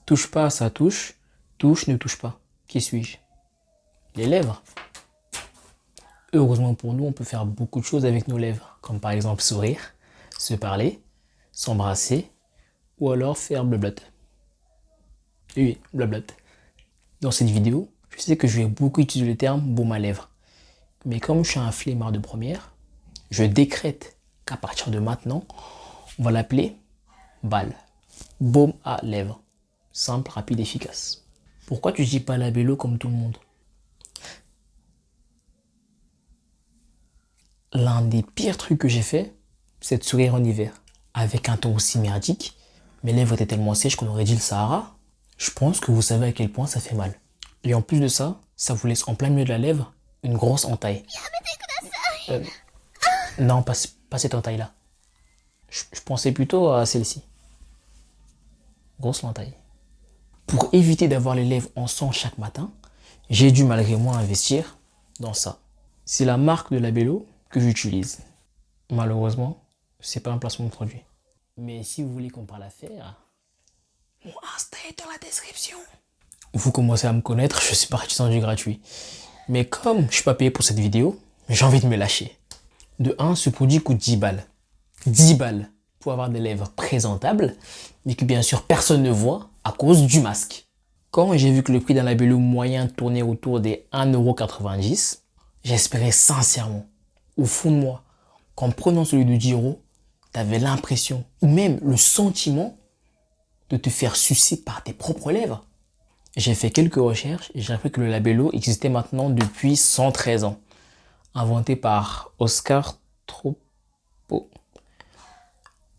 Touche pas, ça touche. Touche, ne touche pas. Qui suis-je? Les lèvres. Heureusement pour nous, on peut faire beaucoup de choses avec nos lèvres, comme par exemple sourire, se parler, s'embrasser, ou alors faire blabla. Oui, blabla. Dans cette vidéo, je sais que je vais beaucoup utiliser le terme baume à lèvres. Mais comme je suis un flemmard de première, je décrète qu'à partir de maintenant, on va l'appeler BAL. Baume à lèvres. Simple, rapide, efficace. Pourquoi tu dis pas labello comme tout le monde? L'un des pires trucs que j'ai fait, c'est de sourire en hiver. Avec un ton aussi merdique, mes lèvres étaient tellement sèches qu'on aurait dit le Sahara. Je pense que vous savez à quel point ça fait mal. Et en plus de ça, ça vous laisse en plein milieu de la lèvre une grosse entaille. Non, pas cette entaille-là. Je pensais plutôt à celle-ci. Grosse entaille. Pour éviter d'avoir les lèvres en sang chaque matin, j'ai dû malgré moi investir dans ça. C'est la marque de Labello que j'utilise. Malheureusement, c'est pas un placement de produit. Mais si vous voulez qu'on parle affaires, mon Insta est dans la description. Vous commencez à me connaître, je suis partisan du gratuit. Mais comme je suis pas payé pour cette vidéo, j'ai envie de me lâcher. De 1, ce produit coûte 10 balles. 10 balles pour avoir des lèvres présentables, mais que bien sûr personne ne voit à cause du masque. Quand j'ai vu que le prix d'un Labello moyen tournait autour des 1,90 €, j'espérais sincèrement, au fond de moi, qu'en prenant celui de 10 €, tu avais l'impression, ou même le sentiment, de te faire sucer par tes propres lèvres. J'ai fait quelques recherches et j'ai appris que le Labello existait maintenant depuis 113 ans. Inventé par Oscar Tropo.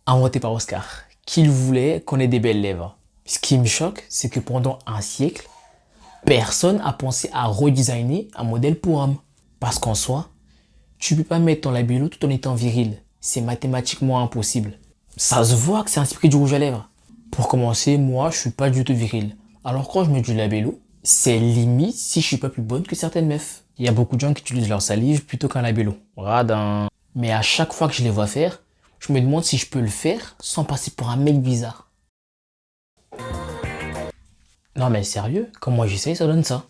Inventé par Oscar, qu'il voulait qu'on ait des belles lèvres. Ce qui me choque, c'est que pendant un siècle, personne n'a pensé à redesigner un modèle pour homme. Parce qu'en soi, tu peux pas mettre ton Labello tout en étant viril. C'est mathématiquement impossible. Ça se voit que c'est inspiré du rouge à lèvres. Pour commencer, moi, je suis pas du tout viril. Alors quand je mets du Labello, c'est limite si je suis pas plus bonne que certaines meufs. Il y a beaucoup de gens qui utilisent leur salive plutôt qu'un Labello. Radin. Mais à chaque fois que je les vois faire, je me demande si je peux le faire sans passer pour un mec bizarre. Non mais sérieux, quand moi j'essaye, ça donne ça.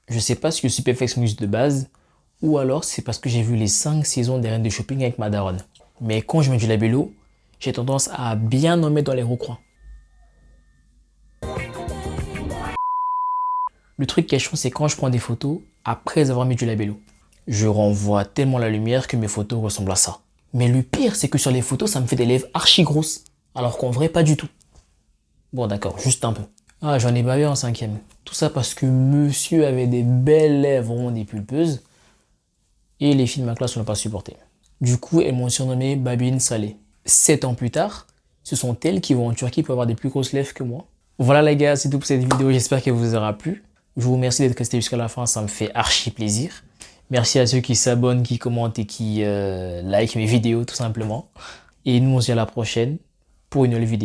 Je sais pas si je suis perfectionniste de base, ou alors c'est parce que j'ai vu les 5 saisons des Reines de Shopping avec ma daronne. Mais quand je mets du Labello, j'ai tendance à bien en mettre dans les recoins. Le truc qui est chiant, c'est quand je prends des photos après avoir mis du Labello. Je renvoie tellement la lumière que mes photos ressemblent à ça. Mais le pire, c'est que sur les photos, ça me fait des lèvres archi grosses. Alors qu'en vrai, pas du tout. Bon d'accord, juste un peu. Ah, j'en ai bavé en 5e. Tout ça parce que monsieur avait des belles lèvres rondes et pulpeuses. Et les filles de ma classe ne l'ont pas supporté. Du coup, elles m'ont surnommé Babine Salée. 7 ans plus tard, ce sont elles qui vont en Turquie pour avoir des plus grosses lèvres que moi. Voilà les gars, c'est tout pour cette vidéo, j'espère qu'elle vous aura plu. Je vous remercie d'être resté jusqu'à la fin, ça me fait archi plaisir. Merci à ceux qui s'abonnent, qui commentent et qui like mes vidéos tout simplement. Et nous on se dit à la prochaine pour une nouvelle vidéo.